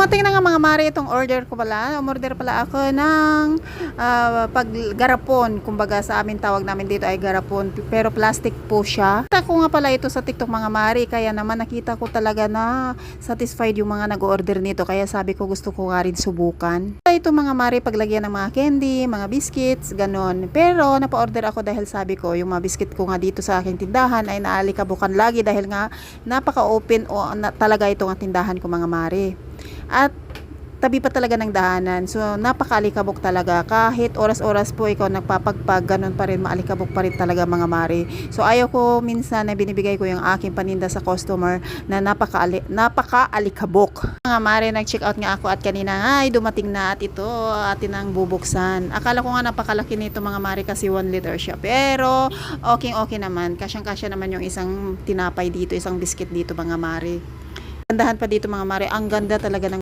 Dumating na nga mga mare itong order ko pala. Umorder pala ako ng paggarapon. Kumbaga sa amin tawag namin dito ay garapon. Pero plastic po siya. Nakita ko nga pala ito sa TikTok mga mare. Kaya naman nakita ko talaga na satisfied yung mga nag-order nito. Kaya sabi ko gusto ko nga rin subukan. Ito mga mare paglagyan ng mga candy, mga biscuits, ganon. Pero napa-order ako dahil sabi ko yung mga biscuit ko nga dito sa aking tindahan ay naalikabukan lagi dahil nga napaka-open talaga ito nga tindahan ko mga mare. At tabi pa talaga ng daanan. So napakaalikabok talaga. Kahit oras-oras po ikaw nagpapagpag, ganun pa rin, maalikabok pa rin talaga mga mare. So ayaw ko minsan na binibigay ko yung aking paninda sa customer na napakaalikabok. Mga mare, nag-check out nga ako at kanina ay dumating na at ito atin ang bubuksan. Akala ko nga napakalaki nito mga mare kasi 1 liter siya. Pero okay naman. Kasyang-kasya naman yung isang tinapay dito, isang biscuit dito mga mare. Gandahan pa dito mga mare. Ang ganda talaga ng